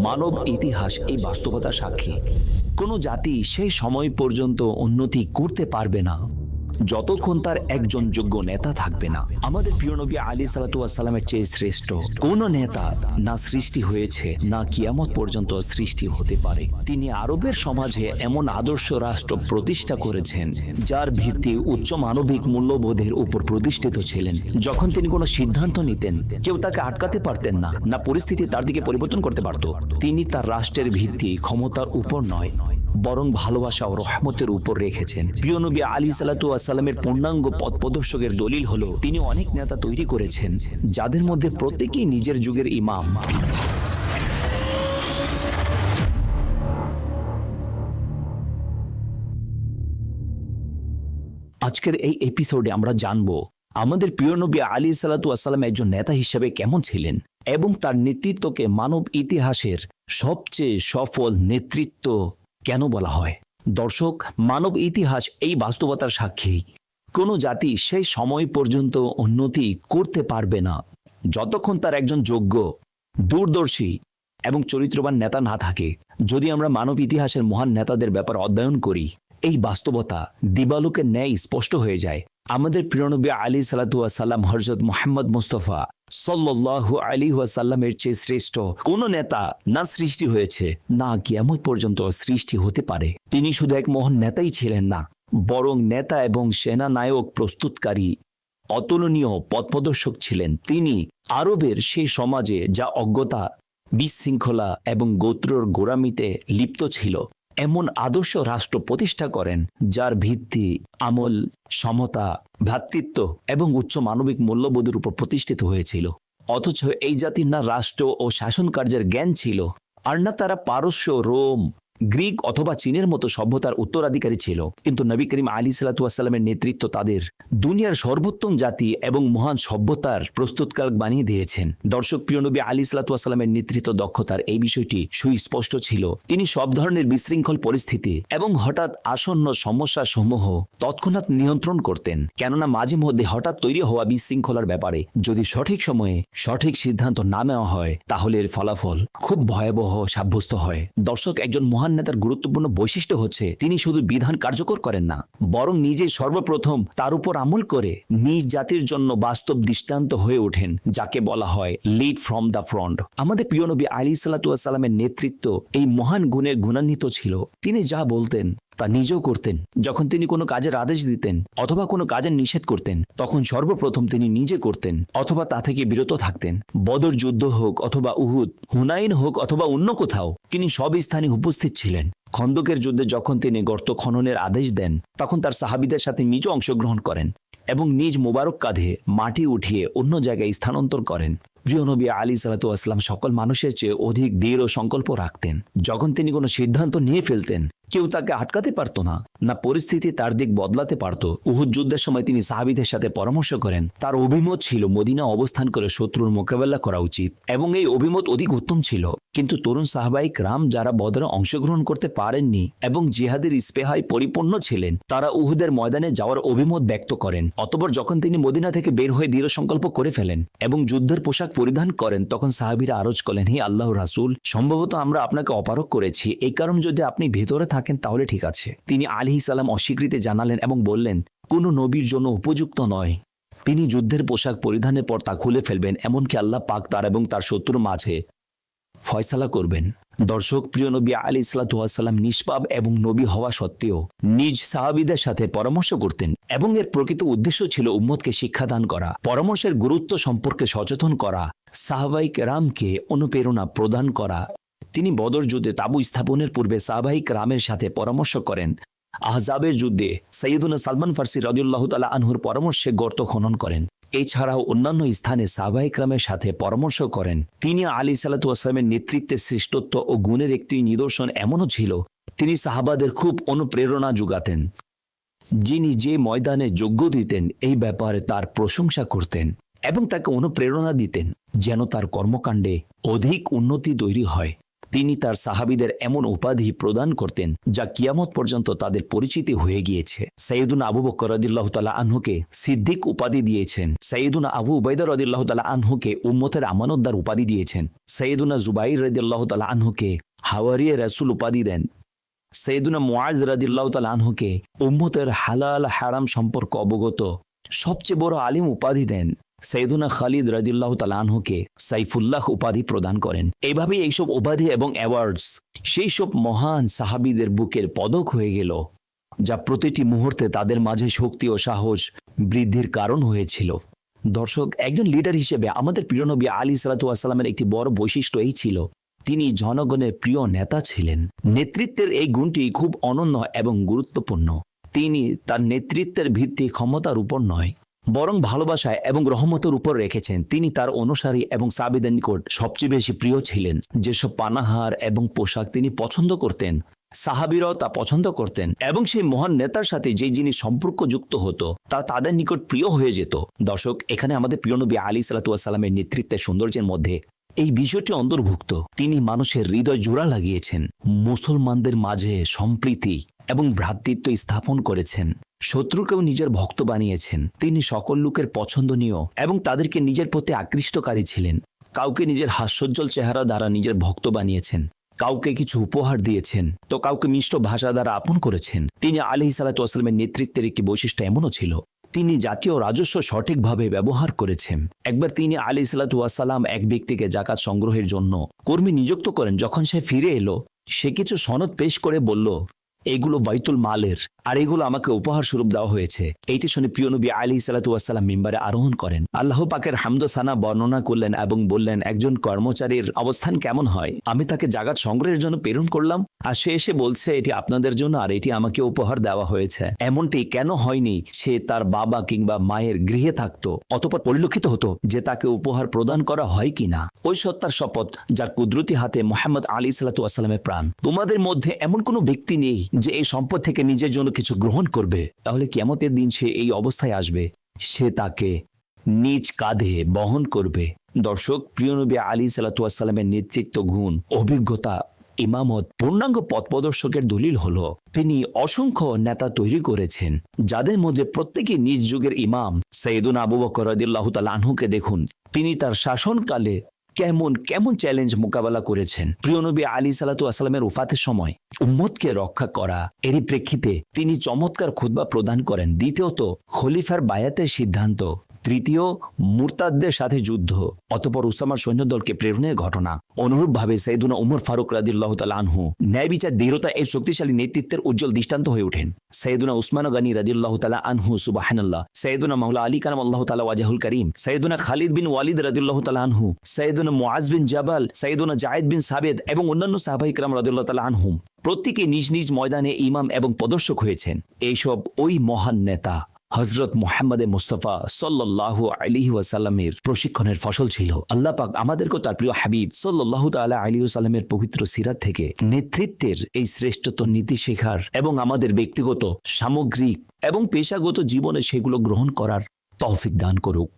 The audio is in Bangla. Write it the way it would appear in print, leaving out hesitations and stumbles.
মানব ইতিহাস এই বাস্তবতার সাক্ষী। কোনো জাতি সেই সময় পর্যন্ত উন্নতি করতে পারবে না যতক্ষণ তার একজন যোগ্য নেতা থাকবে না। আমাদের প্রিয় নবী আলী সাল্লাল্লাহু আলাইহি ওয়াসাল্লামের চেয়ে শ্রেষ্ঠ কোন নেতা না সৃষ্টি হয়েছে, না কিয়ামত পর্যন্ত সৃষ্টি হতে পারে। তিনি আরবের সমাজে এমন আদর্শ রাষ্ট্র প্রতিষ্ঠা করেছেন যার ভিত্তি উচ্চ মানবিক মূল্যবোধের উপর প্রতিষ্ঠিত ছিলেন। যখন তিনি কোনো সিদ্ধান্ত নিতেন, কেউ তাকে আটকাতে পারতেন না, না পরিস্থিতি তার দিকে পরিবর্তন করতে পারত। তিনি তার রাষ্ট্রের ভিত্তি ক্ষমতার উপর নয়, বরং ভালোবাসা ও রহমতের উপর রেখেছেন। প্রিয় নবী আলী সাল্লাল্লাহু আলাইহি ওয়াসাল্লামের পূর্ণাঙ্গ পথ প্রদর্শকের দলিল হলো তিনি অনেক নেতা তৈরি করেছেন যাদের মধ্যে প্রত্যেকেই নিজের যুগের ইমাম। আজকের এই এপিসোডে আমরা জানব আমাদের প্রিয় নবী আলী সাল্লাল্লাহু আলাইহি ওয়াসাল্লাম একজন নেতা হিসেবে কেমন ছিলেন এবং তার নেতৃত্বকে মানব ইতিহাসের সবচেয়ে সফল নেতৃত্ব কেন বলা হয়। দর্শক, মানব ইতিহাস এই বাস্তবতার সাক্ষী। কোনো জাতি সেই সময় পর্যন্ত উন্নতি করতে পারবে না যতক্ষণ তার একজন যোগ্য, দূরদর্শী এবং চরিত্রবান নেতা না থাকে। যদি আমরা মানব ইতিহাসের মহান নেতাদের ব্যাপার অধ্যয়ন করি, এই বাস্তবতা দিবালোকের ন্যায় স্পষ্ট হয়ে যায়। আমাদের প্রিয় নবী আলী সাল্লাল্লাহু আলাইহি ওয়াসাল্লাম হযরত মুহাম্মদ মুস্তাফা সাল্লাল্লাহু আলাইহি ওয়াসাল্লামের চেয়ে শ্রেষ্ঠ কোন নেতা না সৃষ্টি হয়েছে, না কিয়ামত পর্যন্ত সৃষ্টি হতে পারে। তিনি শুধু এক মহান নেতাই ছিলেন না, বরং নেতা এবং সেনানায়ক প্রস্তুতকারী অতুলনীয় পথপ্রদর্শক ছিলেন। তিনি আরবের সেই সমাজে যা অজ্ঞতা, বিশৃঙ্খলা এবং গোত্রর গোড়ামিতে লিপ্ত ছিল, এমন আদর্শ রাষ্ট্র প্রতিষ্ঠা করেন যার ভিত্তি আমল, সমতা, ভ্রাতৃত্ব এবং উচ্চ মানবিক মূল্যবোধের উপর প্রতিষ্ঠিত হয়েছিল। অথচ এই জাতির না রাষ্ট্র ও শাসন কার্যের জ্ঞান ছিল, আর না তারা পারস্য, রোম, গ্রিক অথবা চীনের মতো সভ্যতার উত্তরাধিকারী ছিল। কিন্তু নবী করিম আলী সাল্লাল্লাহু আলাইহি ওয়াসাল্লামের নেতৃত্ব তাদের দুনিয়ার সর্বোত্তম জাতি এবং মহান সভ্যতার প্রস্তুতকারক বানিয়ে দিয়েছেন। দর্শক, প্রিয় নবী আলী সাল্লাল্লাহু আলাইহি ওয়াসাল্লামের নেতৃত্ব দক্ষতার এই বিষয়টি সুস্পষ্ট ছিল। তিনি সব ধরনের বিশৃঙ্খল পরিস্থিতি এবং হঠাৎ আসন্ন সমস্যা সমূহ তৎক্ষণাৎ নিয়ন্ত্রণ করতেন। কেননা মাঝে মধ্যে হঠাৎ তৈরি হওয়া বিশৃঙ্খলার ব্যাপারে যদি সঠিক সময়ে সঠিক সিদ্ধান্ত না নেওয়া হয়, তাহলে এর ফলাফল খুব ভয়াবহ সাব্যস্ত হয়। দর্শক, একজন মহান নেতার গুরুত্বপূর্ণ বৈশিষ্ট্য হচ্ছে তিনি শুধু বিধান কার্যকর করেন না, বরং নিজে সর্বপ্রথম তার উপর আমল করে নিজ জাতির জন্য বাস্তব দৃষ্টান্ত হয়ে ওঠেন, যাকে বলা হয় লিড ফ্রম দ্য ফ্রন্ট। আমাদের প্রিয় নবী আলী সাল্লাল্লাহু আলাইহি ওয়াসাল্লামের নেতৃত্ব এই মহান গুণে গুণান্বিত ছিল। তিনি যা বলতেন তা নিজেও করতেন। যখন তিনি কোনো কাজের আদেশ দিতেন অথবা কোনো কাজের নিষেধ করতেন, তখন সর্বপ্রথম তিনি নিজে করতেন অথবা তা থেকে বিরত থাকতেন। বদর যুদ্ধ হোক অথবা উহুদ, হুনাইন হোক অথবা অন্য কোথাও, তিনি সব স্থানে উপস্থিত ছিলেন। খন্দকের যুদ্ধে যখন তিনি গর্ত খননের আদেশ দেন, তখন তার সাহাবীদের সাথে নিজে অংশগ্রহণ করেন এবং নিজ মোবারক কাঁধে মাটি উঠিয়ে অন্য জায়গায় স্থানান্তর করেন। প্রিয় নবী আলী সাল্লাল্লাহু আলাইহি ওয়াসাল্লাম সকল মানুষের চেয়ে অধিক দৃঢ় সংকল্প রাখতেন। যখন তিনি কোনো সিদ্ধান্ত নিয়ে ফেলতেন, কেউ তাকে আটকাতে পারত না, না পরিস্থিতি তার দিক বদলাতে পারত। উহুদ যুদ্ধের সময় তিনি সাহাবীদের সাথে পরামর্শ করেন। তার অভিমত ছিল মদিনা অবস্থান করে শত্রুর মোকাবেলা করা উচিত এবং এই অভিমত অধিক উত্তম ছিল। কিন্তু তরুণ সাহাবায়ে কেরাম যারা বদরে অংশগ্রহণ করতে পারেননি এবং জিহাদের ইস্পেহায় পরিপূর্ণ ছিলেন, তারা উহুদের ময়দানে যাওয়ার অভিমত ব্যক্ত করেন। অতঃপর যখন তিনি মদিনা থেকে বের হয়ে দৃঢ় সংকল্প করে ফেলেন এবং যুদ্ধের পোশাক পরিধান করেন, তখন সাহাবীরা আরজ করলেন, হে আল্লাহর রাসূল, সম্ভবত আমরা আপনাকে অপারগ করেছি, এই কারণ যদি আপনি ভেতরে থাকেন তাহলে ঠিক আছে। তিনি আলাইহিস সালাম অস্বীকৃতি জানালেন এবং বললেন, কোনো নবীর জন্য উপযুক্ত নয়। তিনি যুদ্ধের পোশাক পরিধানের পর তা খুলে ফেলবেন, এমনকি আল্লাহ পাক তার এবং তার শত্রুর মাঝে ফয়সালা করবেন। দর্শক, প্রিয় নবী আলাইহিস সালাতু ওয়াস সালাম নিষ্পাপ এবং নবী হওয়া সত্ত্বেও নিজ সাহাবীদের সাথে পরামর্শ করতেন এবং এর প্রকৃত উদ্দেশ্য ছিল উম্মতকে শিক্ষাদান করা, পরামর্শের গুরুত্ব সম্পর্কে সচেতন করা, সাহাবায়ে কেরামকে অনুপ্রেরণা প্রদান করা। তিনি বদর যুদ্ধে তাবু স্থাপনের পূর্বে সাহাবায়ে কেরামের সাথে পরামর্শ করেন। আহজাবের যুদ্ধে সাইয়্যিদুনা সালমান ফারসি রাদিয়াল্লাহু তাআলা আনহুর পরামর্শে গর্ত খনন করেন। এছাড়াও অন্যান্য স্থানে সাহাবায়ে কেরামের সাথে পরামর্শ করেন। তিনি আলী সাল্লাল্লাহু আলাইহি ওয়াসাল্লামের নেতৃত্বের শ্রেষ্ঠত্ব ও গুণের একটি নিদর্শন এমনও ছিল, তিনি সাহাবাদের খুব অনুপ্রেরণা যোগাতেন। যিনি যে ময়দানে যজ্ঞ দিতেন, এই ব্যাপারে তার প্রশংসা করতেন এবং তাকে অনুপ্রেরণা দিতেন যেন তার কর্মকাণ্ডে অধিক উন্নতি তৈরি হয়। তিনি তার সাহাবীদের এমন উপাধি প্রদান করতেন যা কিয়ামত পর্যন্ত তাদের পরিচিতি হয়ে গিয়েছে। সাইয়েদুনা আবু বকর রাদিয়াল্লাহু তাআলা আনহুকে সিদ্দিক উপাধি দিয়েছেন। সাইয়েদুনা আবু উবাইদা রাদিয়াল্লাহু তাআলা আনহুকে উম্মতের আমানতদার উপাধি দিয়েছেন। সাইয়েদুনা জুবাইর রাদিয়াল্লাহু তাআলা আনহুকে হাওয়ারিয়ে রাসূল উপাধি দেন। সাইয়েদুনা মুআজ রাদিয়াল্লাহু তাআলা আনহুকে উম্মতের হালাল হারাম সম্পর্ক অবগত সবচেয়ে বড় আলিম উপাধি দেন। সাইয়েদুনা খালিদ রাদিয়াল্লাহু তাআলা আনহুকে সাইফুল্লাহ উপাধি প্রদান করেন। এইভাবে এইসব উপাধি এবং অ্যাওয়ার্ডস সেই সব মহান সাহাবীদের বুকের পদক হয়ে গেল, যা প্রতিটি মুহূর্তে তাদের মাঝে শক্তি ও সাহস বৃদ্ধির কারণ হয়েছিল। দর্শক, একজন লিডার হিসেবে আমাদের প্রিয় নবী আলাইহিস সালাতু ওয়াস সালামের একটি বড় বৈশিষ্ট্য এই ছিল, তিনি জনগণের প্রিয় নেতা ছিলেন। নেতৃত্বের এই গুণটি খুব অনন্য এবং গুরুত্বপূর্ণ। তিনি তার নেতৃত্বের ভিত্তি ক্ষমতার উপর নয়, বরং ভালোবাসায় এবং রহমতের উপর রেখেছেন। তিনি তার অনুসারী এবং সাহাবীদের নিকট সবচেয়ে বেশি প্রিয় ছিলেন। যেসব পানাহার এবং পোশাক তিনি পছন্দ করতেন, সাহাবীরাও তা পছন্দ করতেন, এবং সেই মহান নেতার সাথে যে জিনিস সম্পর্ক যুক্ত হতো তা তাদের নিকট প্রিয় হয়ে যেত। দর্শক, এখানে আমাদের প্রিয় নবী আলাইহিস সালাতু ওয়াস সালামের নেতৃত্বের সৌন্দর্যের মধ্যে এই বিষয়টি অন্তর্ভুক্ত। তিনি মানুষের হৃদয় জোড়া লাগিয়েছেন, মুসলমানদের মাঝে সম্প্রীতি এবং ভ্রাতৃত্ব স্থাপন করেছেন, শত্রুকেও নিজের ভক্ত বানিয়েছেন। তিনি সকল লোকের পছন্দনীয় এবং তাদেরকে নিজের প্রতি আকৃষ্টকারী ছিলেন। কাউকে নিজের হাস্যোজ্জ্বল চেহারা দ্বারা নিজের ভক্ত বানিয়েছেন, কাউকে কিছু উপহার দিয়েছেন, তো কাউকে মিষ্ট ভাষা দ্বারা আপন করেছেন। তিনি আলাইহিস সালাতু ওয়াস সালামের নেতৃত্বের একটি বৈশিষ্ট্য এমনও ছিল, তিনি জাতীয় রাজস্ব সঠিকভাবে ব্যবহার করেছেন। একবার তিনি আলাইহিস সালাতু ওয়াস সালাম এক ব্যক্তিকে জাকাত সংগ্রহের জন্য কর্মী নিযুক্ত করেন। যখন সে ফিরে এলো, সে কিছু সনদ পেশ করে বলল, এগুলো বাইতুল মালের, আর এগুলো আমাকে উপহার স্বরূপ দেওয়া হয়েছে। এইটি শুনে প্রিয় নবী আলাইহিস সালাতু ওয়াস সালাম মিম্বারে আরোহণ করেন, আল্লাহ পাকের হামদ ও সানা বর্ণনা করলেন এবং বললেন, একজন কর্মচারীর অবস্থান কেমন হয়? আমি তাকে জাকাত সংগ্রহের জন্য প্রেরণ করলাম, আর সে এসে বলছে এটি আপনাদের জন্য আর এটি আমাকে উপহার দেওয়া হয়েছে। এমনটি কেন হয়নি? সে তার বাবা কিংবা মায়ের গৃহে থাকতো, অতঃপর পরিলক্ষিত হতো যে তাকে উপহার প্রদান করা হয় কিনা। ওই সত্তার শপথ যার কুদরতি হাতে মুহাম্মদ আলাইহিস সালাতু ওয়াস সালামের প্রাণ, তোমাদের মধ্যে এমন কোনো ব্যক্তি নেই যে এই সম্পদ থেকে নিজের জন্য কিছু গ্রহণ করবে। তাহলে কিয়ামতের দিন সে এই অবস্থায় আসবে, সে তাকে নিজ কাঁধে বহন করবে। দর্শক, প্রিয় নবী আলাইহিস সালাতু ওয়াস সালামের নেতৃত্ব গুণ, অভিজ্ঞতা, ইমামত পূর্ণাঙ্গ পথপ্রদর্শকের দলিল হলো তিনি অসংখ্য নেতা তৈরি করেছেন, যাদের মধ্যে প্রত্যেকে নিজ যুগের ইমাম। সাইয়েদুনা আবু বকর রাদিয়াল্লাহু তাআলা আনহুকে দেখুন, তিনি তার শাসনকালে কেমন কেমন চ্যালেঞ্জ মোকাবেলা করেছেন। প্রিয় নবী আলাইহিস সালাতু ওয়াস সালামের ওফাতের সময় উম্মতকে রক্ষা করা, এরই প্রেক্ষিতে তিনি চমৎকার খুতবা প্রদান করেন। দ্বিতীয়ত, খলিফার বায়াতের সিদ্ধান্ত। তৃতীয়, মুরতাদদের সাথে যুদ্ধ, অতঃপর উসামার সৈন্যদলকে প্রেরণের ঘটনা। অনুরূপভাবে সাইয়েদুনা উমর ফারুক রাদিয়াল্লাহু তাআলা আনহু ন্যায় বিচার, দৃঢ়তা এই শক্তিশালী নেতৃত্বের উজ্জ্বল দৃষ্টান্ত হয়ে ওঠেন। সাইয়েদুনা উসমান গনি রাদিয়াল্লাহু তাআলা আনহু, সুবহানাল্লাহ, সাইয়েদুনা মাওলা আলী কারামাল্লাহু তাআলা ওয়াজহুল করিম, সাইয়েদুনা খালিদ বিন ওয়ালিদ রাদিয়াল্লাহু তাআলা আনহু, সাইয়েদুনা মুআজ বিন জাবাল, সাইয়েদুনা জায়েদ বিন সাবিত এবং অন্যান্য সাহাবায়ে কিরাম রাদিয়াল্লাহু তাআলা আনহুম প্রত্যেকে নিজ নিজ ময়দানে ইমাম এবং প্রদর্শক হয়েছেন। এইসব ওই মহান নেতা হযরত মুহাম্মদ মুস্তাফা সাল্লাল্লাহু আলাইহি ওয়াসাল্লামের প্রশিক্ষণের ফসল ছিল। আল্লাহ পাক আমাদেরকে তার প্রিয় হাবিব সাল্লাল্লাহু তাআলা আলাইহি ওয়াসাল্লামের পবিত্র সিরাত থেকে নেতৃত্বের এই শ্রেষ্ঠত্ব নীতি শেখার এবং আমাদের ব্যক্তিগত, সামগ্রিক এবং পেশাগত জীবনে সেগুলো গ্রহণ করার তৌফিক দান করুক।